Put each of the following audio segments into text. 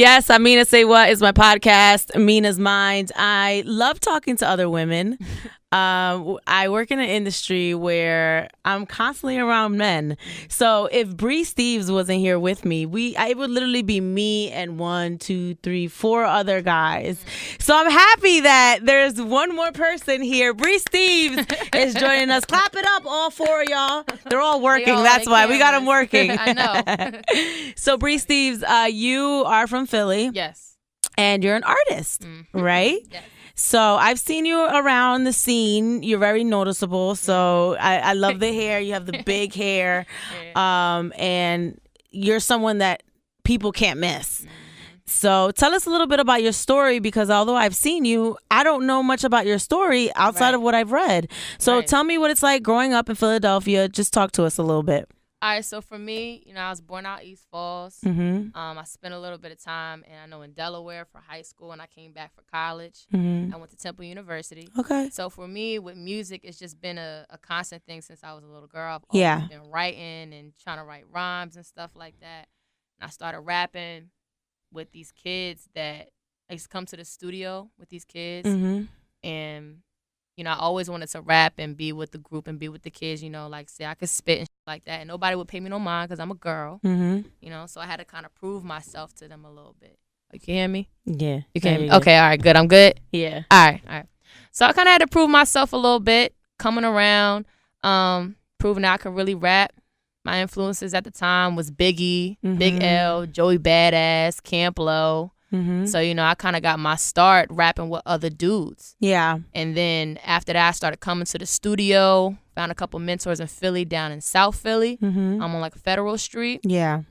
Yes, I'm Mina Say What is my podcast, Mina's Mind. I love talking to other women. I work in an industry where I'm constantly around men. So if Bri Steves wasn't here with me, it would literally be me and 1, 2, 3, 4 other guys. So I'm happy that there's one more person here. Bri Steves is joining us. Clap it up, all 4 of y'all. They're all working. That's why we got them working. I know. So Bri Steves, you are from Philly. Yes. And you're an artist, right? Yes. So I've seen you around the scene. You're very noticeable. So I love the hair. You have the big hair. And you're someone that people can't miss. So tell us a little bit about your story, because although I've seen you, I don't know much about your story outside of what I've read. So tell me what it's like growing up in Philadelphia. Just talk to us a little bit. All right, so for me, I was born out East Falls. I spent a little bit of time, in Delaware for high school, and I came back for college. I went to Temple University. Okay. So for me, with music, it's just been a constant thing since I was a little girl. I've always been writing and trying to write rhymes and stuff like that. And I started rapping with these kids that I used to come to the studio with these kids. And I always wanted to rap and be with the group and be with the kids, like say I could spit and shit like that. And nobody would pay me no mind because I'm a girl, so I had to kind of prove myself to them a little bit. You can hear me? Yeah. You can hear me? Okay, all right, good. I'm good? Yeah. All right. So I kind of had to prove myself a little bit, coming around, proving that I could really rap. My influences at the time was Biggie, Big L, Joey Badass, Camp Lo. So, I kind of got my start rapping with other dudes. Yeah. And then after that, I started coming to the studio, found a couple mentors in Philly, down in South Philly. I'm on like Federal Street. Yeah.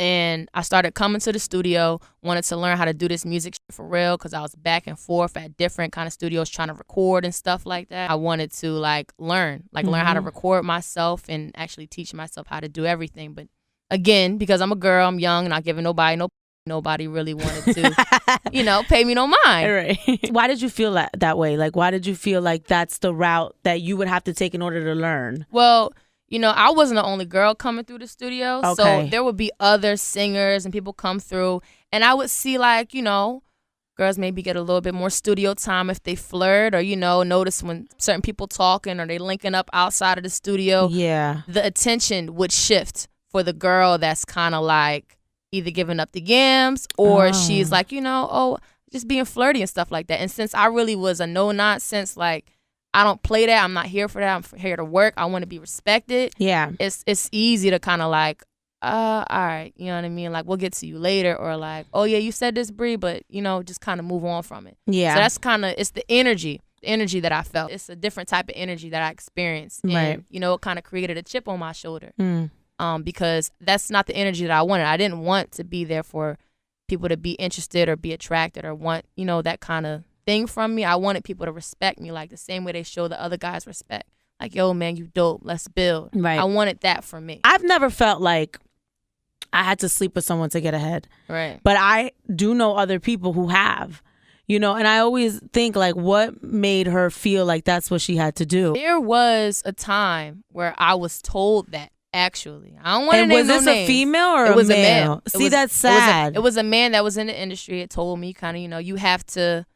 And I started coming to the studio, wanted to learn how to do this music for real, because I was back and forth at different kind of studios trying to record and stuff like that. I wanted to learn how to record myself and actually teach myself how to do everything. But again, because I'm a girl, I'm young, and not giving nobody really wanted to, pay me no mind. Right. Why did you feel that way? Like, why did you feel like that's the route that you would have to take in order to learn? Well, I wasn't the only girl coming through the studio. Okay. So there would be other singers and people come through. And I would see girls maybe get a little bit more studio time if they flirt or, notice when certain people talking or they linking up outside of the studio. Yeah. The attention would shift for the girl that's kind of either giving up the yams or she's just being flirty and stuff like that. And since I really was a no-nonsense, I don't play that. I'm not here for that. I'm here to work. I want to be respected. Yeah. It's easy to kind of all right, you know what I mean? We'll get to you later, or oh yeah, you said this, Bri, but just kind of move on from it. Yeah. So that's it's the energy that I felt. It's a different type of energy that I experienced. And, it kind of created a chip on my shoulder. Because that's not the energy that I wanted. I didn't want to be there for people to be interested or be attracted or want, that kind of thing from me. I wanted people to respect me the same way they show the other guys respect. Yo, man, you dope. Let's build. Right. I wanted that for me. I've never felt like I had to sleep with someone to get ahead. Right. But I do know other people who have. And I always think what made her feel like that's what she had to do. There was a time where I was told that. Actually, I don't want to name no names. Was this a female or it was a male? See, that's sad. It was a man that was in the industry. It told me kind of, you have to,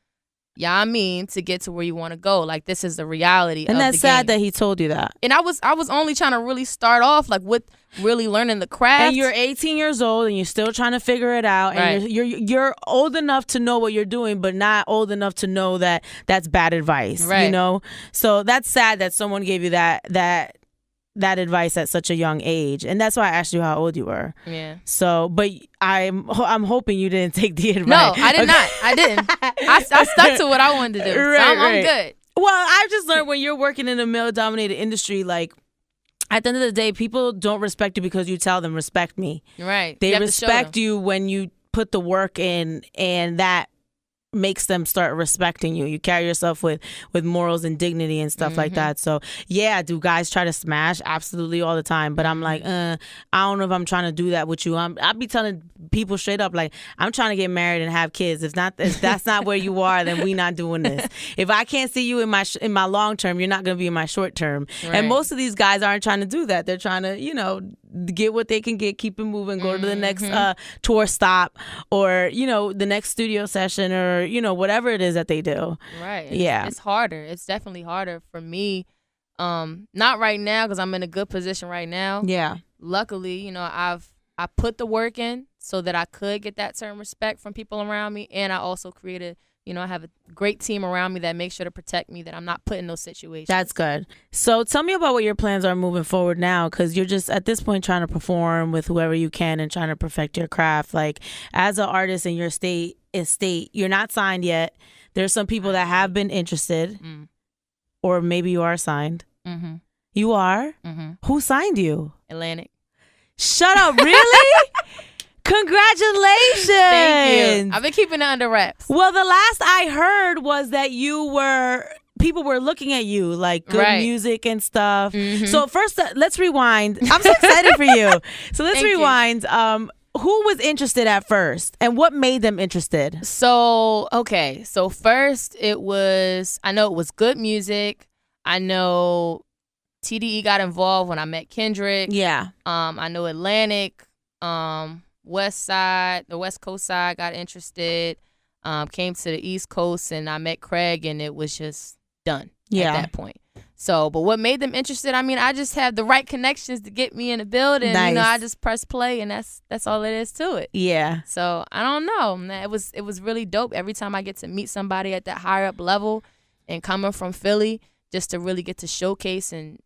to get to where you want to go. This is the reality. And of that's the sad game. that he told you that. And I was only trying to really start off with really learning the craft. And you're 18 years old and you're still trying to figure it out. And you're old enough to know what you're doing, but not old enough to know that that's bad advice. Right. So that's sad that someone gave you that advice at such a young age, and that's why I asked you how old you were. Yeah. So, but I'm hoping you didn't take the advice. No, I did not. I didn't. I stuck to what I wanted to do. Right, so I'm good. Well, I've just learned when you're working in a male-dominated industry, at the end of the day, people don't respect you because you tell them respect me. Right. They respect you when you put the work in, and that makes them start respecting you. You carry yourself with morals and dignity and stuff like that. So yeah, do guys try to smash? Absolutely, all the time. But I'm I don't know if I'm trying to do that with you. I'll be telling people straight up, I'm trying to get married and have kids. If that's not where you are, then we not doing this. If I can't see you in my long term, you're not going to be in my short term. Right. And most of these guys aren't trying to do that. They're trying to, get what they can get, keep it moving, go to the next tour stop, or the next studio session, or whatever it is that they do. Right. Yeah. It's harder. It's definitely harder for me. Not right now because I'm in a good position right now. Yeah. Luckily, I put the work in so that I could get that certain respect from people around me, and I also created. I have a great team around me that makes sure to protect me, that I'm not put in those situations. That's good. So tell me about what your plans are moving forward now, because you're just at this point trying to perform with whoever you can and trying to perfect your craft. Like, as an artist in your estate, you're not signed yet. There's some people that have been interested, or maybe you are signed. Mm-hmm. You are? Mm-hmm. Who signed you? Atlantic. Shut up, really? Congratulations. Thank you. I've been keeping it under wraps. Well, the last I heard was that people were looking at you, like good music and stuff. Mm-hmm. So first, let's rewind. I'm so excited for you. So let's rewind. Who was interested at first, and what made them interested? So first I know it was good music. I know TDE got involved when I met Kendrick. Yeah. I know Atlantic, the West Coast side got interested, came to the East Coast, and I met Craig, and it was just done at that point. So, but what made them interested? I mean, I just have the right connections to get me in the building. Nice. I just press play, and that's all it is to it. Yeah. So I don't know. It was really dope. Every time I get to meet somebody at that higher up level, and coming from Philly, just to really get to showcase and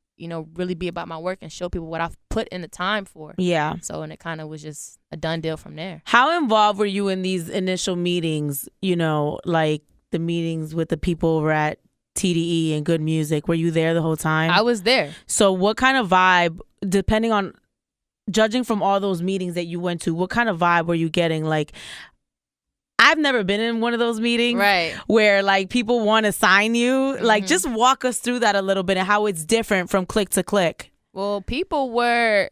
really be about my work and show people what I've put in the time for. Yeah. So, and it kind of was just a done deal from there. How involved were you in these initial meetings, like the meetings with the people over at TDE and Good Music? Were you there the whole time? I was there. So what kind of vibe, judging from all those meetings that you went to, what kind of vibe were you getting? Like, I've never been in one of those meetings where like people want to sign you. Mm-hmm. Like, just walk us through that a little bit and how it's different from click to click. Well, people were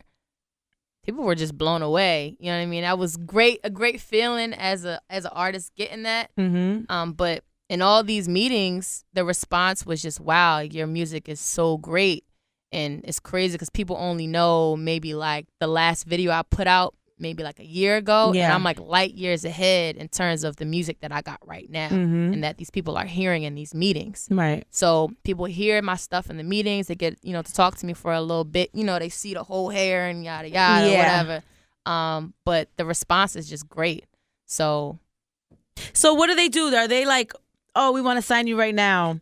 just blown away. You know what I mean? That was a great feeling as an artist getting that. Mm-hmm. But in all these meetings, the response was just, wow, your music is so great. And it's crazy because people only know maybe like the last video I put out maybe like a year ago, and I'm like light years ahead in terms of the music that I got right now, and that these people are hearing in these meetings. Right. So people hear my stuff in the meetings. They get to talk to me for a little bit. They see the whole hair and yada yada whatever. But the response is just great. So what do they do? Are they like, oh, we want to sign you right now?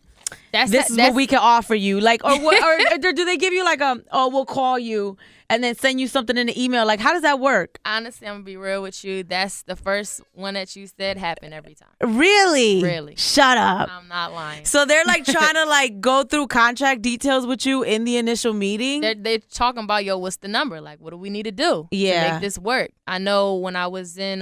This is what we can offer you, like, or do they give you like we'll call you and then send you something in the email? Like, how does that work? Honestly, I'm gonna be real with you. That's the first one that you said happened every time. Really? Really. Shut up. I'm not lying. So they're like trying to like go through contract details with you in the initial meeting? They're talking about, what's the number? Like, what do we need to do to make this work? I know when I was in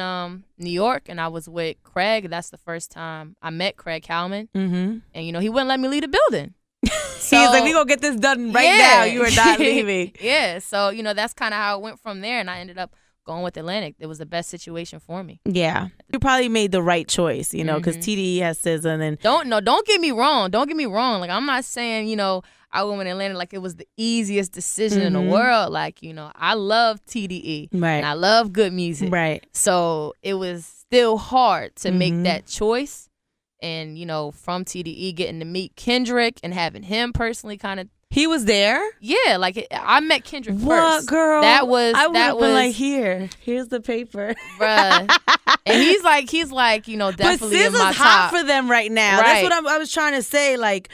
New York and I was with Craig, that's the first time I met Craig Howman. Mm-hmm. And, he wouldn't let me leave the building. So, he's like, we gonna get this done right now. You are not leaving. Yeah. So, that's kind of how it went from there. And I ended up going with Atlantic. It was the best situation for me. Yeah. You probably made the right choice, because TDE has SZA and then... Don't get me wrong. Don't get me wrong. Like, I'm not saying, I went with Atlantic like it was the easiest decision in the world. Like, I love TDE. Right. And I love good music. Right. So it was still hard to make that choice. And, from TDE, getting to meet Kendrick and having him personally kind of... He was there? Yeah, like I met Kendrick first. What, girl? I would have been like, here's the paper. Bruh. And he's like, definitely in my top. But SZA's hot for them right now. Right. That's what I was trying to say. Like,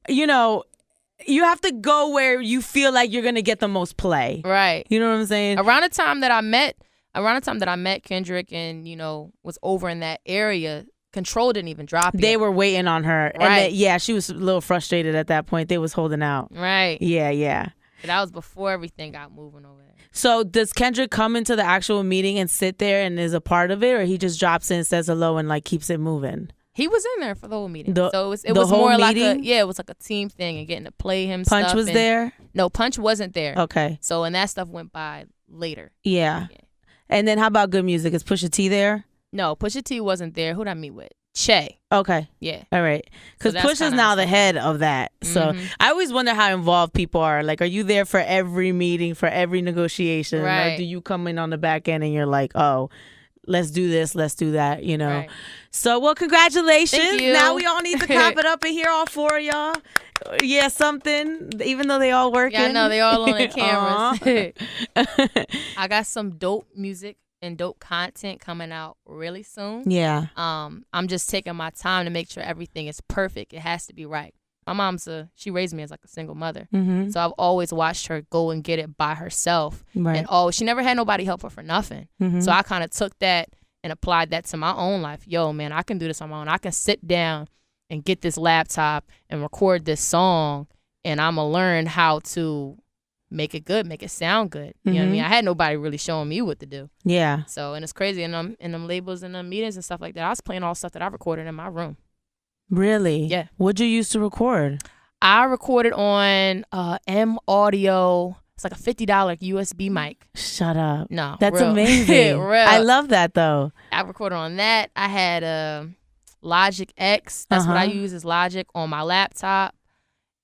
you have to go where you feel like you're going to get the most play. Right. You know what I'm saying? Around the time that I met Kendrick and, was over in that area, Control didn't even drop yet. They were waiting on her. Right. And she was a little frustrated at that point. They was holding out. Right. Yeah. But that was before everything got moving over there. So does Kendrick come into the actual meeting and sit there and is a part of it, or he just drops in, says hello, and like keeps it moving? He was in there for the whole meeting. So it was more like it was like a team thing and getting to play him Punch stuff. Was there? No, Punch wasn't there. Okay. So, and that stuff went by later. Yeah. And then how about Good Music? Is Pusha T there? No, Pusha T wasn't there. Who'd I meet with? Che. Okay. Yeah. All right. Because Push is now the head of that. So I always wonder how involved people are. Like, are you there for every meeting, for every negotiation? Right. Or do you come in on the back end and you're like, oh, let's do this, let's do that, you know? Right. So, well, congratulations. Thank you. Now we all need to clap it up and hear all four of y'all. Yeah, something, even though they all working. Yeah, I know, they all on the cameras. I got some dope music and dope content coming out really soon. Yeah. I'm just taking my time to make sure everything is perfect. It has to be right. My mom's she raised me as like a single mother. Mm-hmm. So I've always watched her go and get it by herself. Right. And she never had nobody help her for nothing. Mm-hmm. So I kind of took that and applied that to my own life. Yo, man, I can do this on my own. I can sit down and get this laptop and record this song, and I'm going to learn how to make it good, make it sound good. You know what I mean? I had nobody really showing me what to do. Yeah. So, and it's crazy. In them labels and them meetings and stuff like that, I was playing all stuff that I recorded in my room. Really? Yeah. What'd you use to record? I recorded on M Audio. It's like a $50 USB mic. Shut up. No. That's real. amazing. Real. I love that though. I recorded on that. I had Logic X. That's what I use is Logic on my laptop.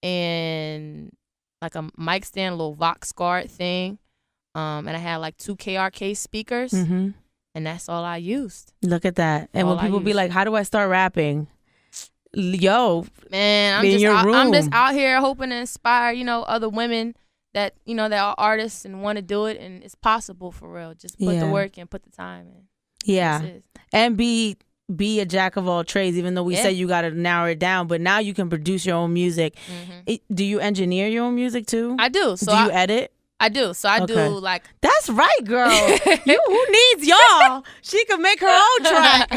And like a mic stand, a little Vox guard thing. And I had like 2 KRK speakers. Mm-hmm. And that's all I used. Look at that. And when people be like, how do I start rapping? Yo, man, I'm just out here hoping to inspire, other women that, that are artists and want to do it. And it's possible for real. Just put the work in, put the time in. Yeah. And be a jack of all trades, even though we say you got to narrow it down. But now you can produce your own music. Mm-hmm. Do you engineer your own music too? I do. So do you edit? I do. So I do like. That's right, girl. Who needs y'all? She can make her own track.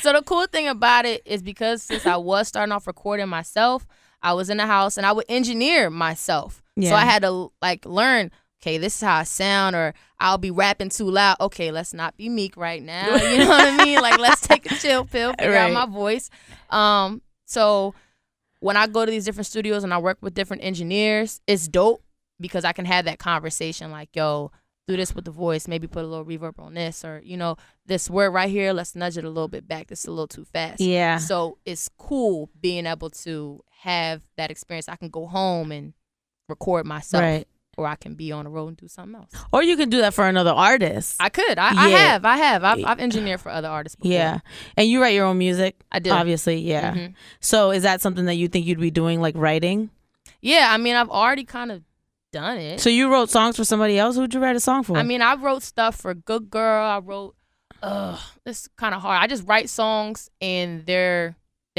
So the cool thing about it is because since I was starting off recording myself, I was in the house and I would engineer myself. Yeah. So I had to like learn, okay, this is how I sound, or I'll be rapping too loud. Okay, let's not be meek right now. You know what I mean? Like, let's take a chill pill, figure out my voice. So when I go to these different studios and I work with different engineers, it's dope. Because I can have that conversation like, yo, do this with the voice, maybe put a little reverb on this, or, this word right here, let's nudge it a little bit back. This is a little too fast. Yeah. So it's cool being able to have that experience. I can go home and record myself. Right. Or I can be on the road and do something else. Or you can do that for another artist. I could. I have. I've engineered for other artists before. Yeah. And you write your own music? I do. Obviously, yeah. Mm-hmm. So is that something that you think you'd be doing, like writing? Yeah. I mean, I've already kind of done it. So you wrote songs for somebody else? Who'd you write a song for? I mean, I wrote stuff for Good Girl. I wrote it's kind of hard. I just write songs and they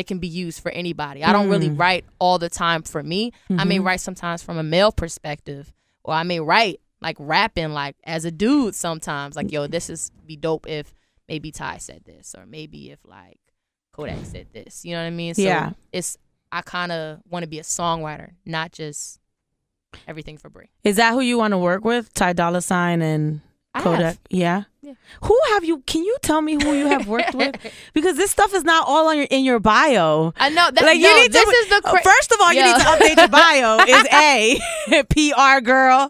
can be used for anybody. I don't really write all the time for me. I may write sometimes from a male perspective, or I may write like rapping like as a dude sometimes, like, yo, this is be dope if maybe Ty said this, or maybe if like Kodak said this, you know what I mean? So I kind of want to be a songwriter, not just everything for Bri. Is that who you want to work with? Ty Dolla $ign and Kodak? Yeah. Who have you? Can you tell me who you have worked with? Because this stuff is not all in your bio. I know. First of all, you need to update your bio. Is A PR girl. All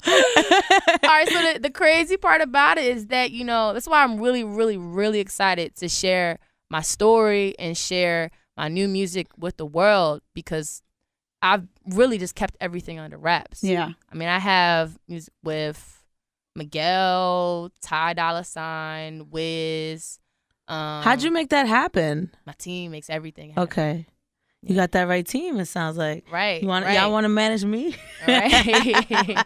right. So the crazy part about it is that that's why I'm really, really, really excited to share my story and share my new music with the world, because I've really just kept everything under wraps. Yeah. I mean, I have music with Miguel, Ty Dolla $ign, Wiz. How'd you make that happen? My team makes everything happen. Okay. You got that right team, it sounds like. Right. Y'all want to manage me? Right.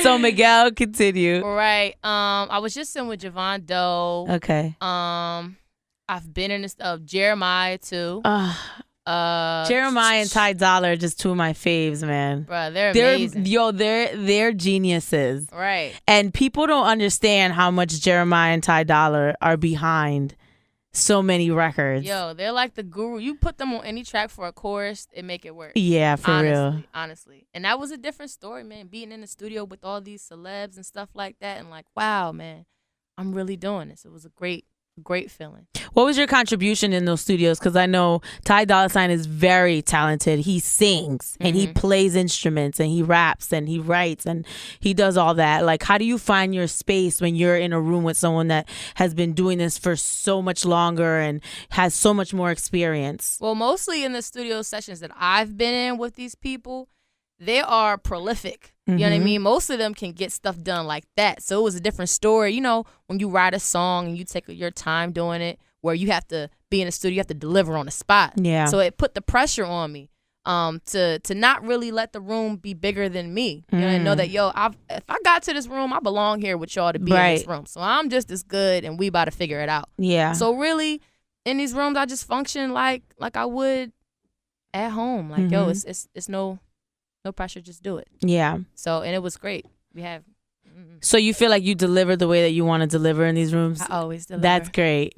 So Miguel, continue. Right. I was just in with Javon Doe. Okay. I've been in this Jeremiah too. Jeremiah and Ty Dolla are just two of my faves, man. Bro, they're amazing. They're geniuses. Right. And people don't understand how much Jeremiah and Ty Dolla are behind so many records. Yo, they're like the guru. You put them on any track for a chorus, it make it work. Yeah, for real. Honestly. And that was a different story, man. Being in the studio with all these celebs and stuff like that, and like, wow, man, I'm really doing this. It was a great great feeling. What was your contribution in those studios? Because I know Ty Dolla $ign is very talented. He sings and he plays instruments and he raps and he writes and he does all that. Like, how do you find your space when you're in a room with someone that has been doing this for so much longer and has so much more experience? Well, mostly in the studio sessions that I've been in with these people, they are prolific. You know what I mean? Most of them can get stuff done like that. So it was a different story. You know, when you write a song and you take your time doing it, where you have to be in the studio, you have to deliver on the spot. Yeah. So it put the pressure on me to not really let the room be bigger than me. You know, and know that, if I got to this room, I belong here with y'all to be in this room. So I'm just as good and we about to figure it out. Yeah. So really, in these rooms, I just function like I would at home. Like, it's no pressure, just do it. Yeah. So, and it was great. We have. So you feel like you deliver the way that you want to deliver in these rooms? I always deliver. That's great.